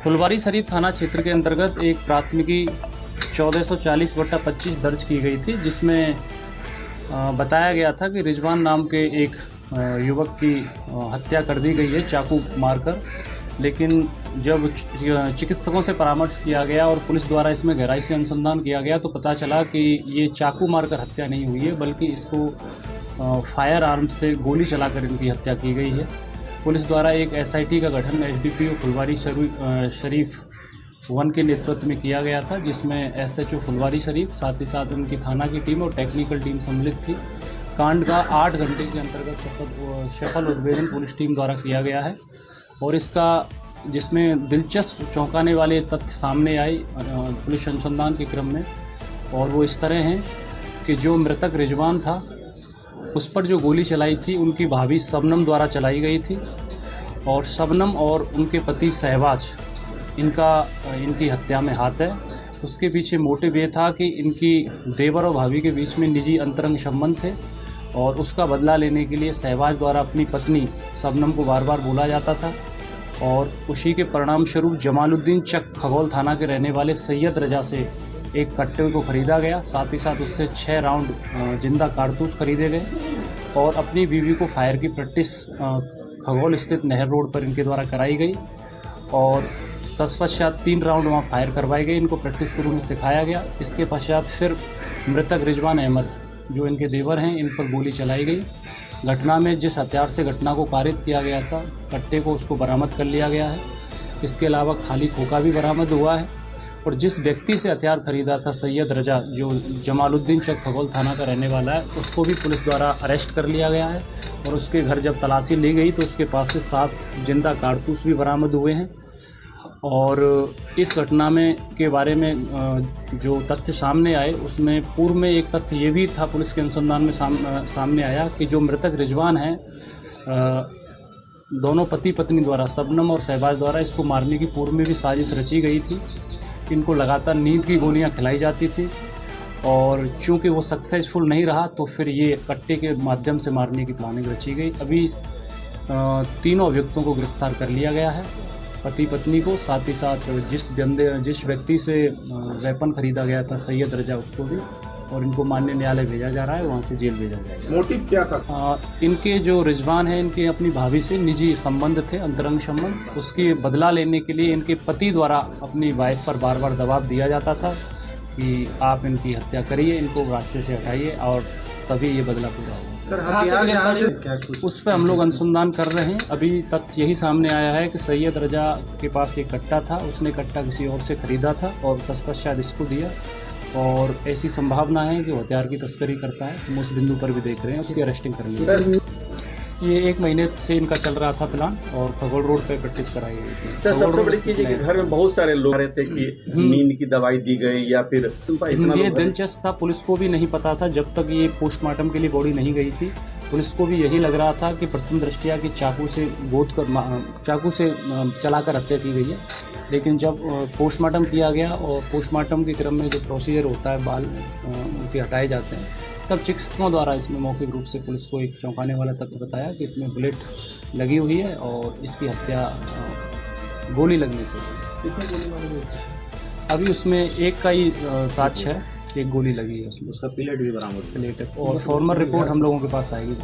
फुलवारी शरीफ थाना क्षेत्र के अंतर्गत एक प्राथमिकी 1440/25 दर्ज की गई थी, जिसमें बताया गया था कि रिजवान नाम के एक युवक की हत्या कर दी गई है चाकू मारकर। लेकिन जब चिकित्सकों से परामर्श किया गया और पुलिस द्वारा इसमें गहराई से अनुसंधान किया गया तो पता चला कि ये चाकू मारकर हत्या नहीं हुई है, बल्कि इसको फायर आर्म से गोली चलाकर इनकी हत्या की गई है। पुलिस द्वारा एक SIT का गठन SDPO फुलवारी शरीफ 1 के नेतृत्व में किया गया था, जिसमें SHO फुलवारी शरीफ, साथ ही साथ उनकी थाना की टीम और टेक्निकल टीम सम्मिलित थी। कांड का 8 घंटे के अंतर्गत सफल उद्भेदन पुलिस टीम द्वारा किया गया है और इसका जिसमें दिलचस्प चौंकाने वाले तथ्य सामने आए पुलिस अनुसंधान के क्रम में, और वो इस तरह हैं कि जो मृतक रिजवान था उस पर जो गोली चलाई थी उनकी भाभी शबनम द्वारा चलाई गई थी, और शबनम और उनके पति शहबाज इनकी हत्या में हाथ है। उसके पीछे मोटिव ये था कि इनकी देवर और भाभी के बीच में निजी अंतरंग संबंध थे और उसका बदला लेने के लिए शहबाज द्वारा अपनी पत्नी शबनम को बार बार बोला जाता था, और उसी के परिणाम स्वरूप जमालुद्दीन चक खगौल थाना के रहने वाले सैयद रजा से एक कट्टे को खरीदा गया। साथ ही साथ उससे 6 राउंड जिंदा कारतूस खरीदे गए और अपनी बीवी को फायर की प्रैक्टिस खगौल स्थित नहर रोड पर इनके द्वारा कराई गई और तत्पश्चात 3 राउंड वहाँ फायर करवाए गए। इनको प्रैक्टिस के रूप में सिखाया गया। इसके पश्चात फिर मृतक रिजवान अहमद जो इनके देवर हैं इन पर गोली चलाई गई। घटना में जिस हथियार से घटना को पारित किया गया था कट्टे को उसको बरामद कर लिया गया है। इसके अलावा खाली खोखा भी बरामद हुआ है और जिस व्यक्ति से हथियार खरीदा था सैयद रजा जो जमालुद्दीन चक खगौल थाना का रहने वाला है उसको भी पुलिस द्वारा अरेस्ट कर लिया गया है और उसके घर जब तलाशी ली गई तो उसके पास से 7 जिंदा कारतूस भी बरामद हुए हैं। और इस घटना में के बारे में जो तथ्य सामने आए उसमें पूर्व में एक तथ्य ये भी था पुलिस के अनुसंधान में सामने आया कि जो मृतक रिजवान हैं दोनों पति पत्नी द्वारा शबनम और शहबाज द्वारा इसको मारने की पूर्व में भी साजिश रची गई थी। इनको लगातार नींद की गोलियां खिलाई जाती थी और चूंकि वो सक्सेसफुल नहीं रहा तो फिर ये कट्टे के माध्यम से मारने की प्लानिंग रची गई। अभी तीनों अभियुक्तों को गिरफ्तार कर लिया गया है, पति पत्नी को, साथ ही साथ जिस व्यक्ति से वेपन खरीदा गया था सैयद रजा उसको भी, और इनको माननीय न्यायालय भेजा जा रहा है, वहाँ से जेल भेजा जाएगा। मोटिव क्या था? इनके जो रिजवान है इनके अपनी भाभी से निजी संबंध थे, अंतरंग संबंध। उसके बदला लेने के लिए इनके पति द्वारा अपनी वाइफ पर बार बार दबाव दिया जाता था कि आप इनकी हत्या करिए, इनको रास्ते से हटाइए और तभी ये बदला पूरा होगा। उस पर हम लोग अनुसंधान कर रहे हैं। अभी तथ्य यही सामने आया है कि सैयद रजा के पास एक कट्टा था, उसने कट्टा किसी और से खरीदा था और तत्पश्चात इसको दिया और ऐसी संभावना है कि वो हथियार की तस्करी करता है। हम उस बिंदु पर भी देख रहे हैं, उसकी अरेस्टिंग करेंगे। ये 1 महीने से इनका चल रहा था प्लान और खगौल रोड पे प्रैक्टिस कराई गई थी। सर सबसे बड़ी चीज़ है कि घर में बहुत सारे लोग रहते कि नींद की दवाई दी गई या फिर ये दिलचस्प था। पुलिस को भी नहीं पता था जब तक ये पोस्टमार्टम के लिए बॉडी नहीं गई थी। पुलिस को भी यही लग रहा था कि प्रथम दृष्टया कि चाकू से चलाकर हत्या की गई है, लेकिन जब पोस्टमार्टम किया गया और पोस्टमार्टम के क्रम में जो प्रोसीजर होता है बाल उनके हटाए जाते हैं तब चिकित्सकों द्वारा इसमें मौखिक रूप से पुलिस को एक चौंकाने वाला तथ्य बताया कि इसमें बुलेट लगी हुई है और इसकी हत्या गोली लगने से। कितने गोली मारी गई? अभी उसमें एक का ही साक्ष्य है, एक गोली लगी है उसमें। उसका पिलेट भी बरामद, और फॉर्मल रिपोर्ट हम लोगों के पास आएगी।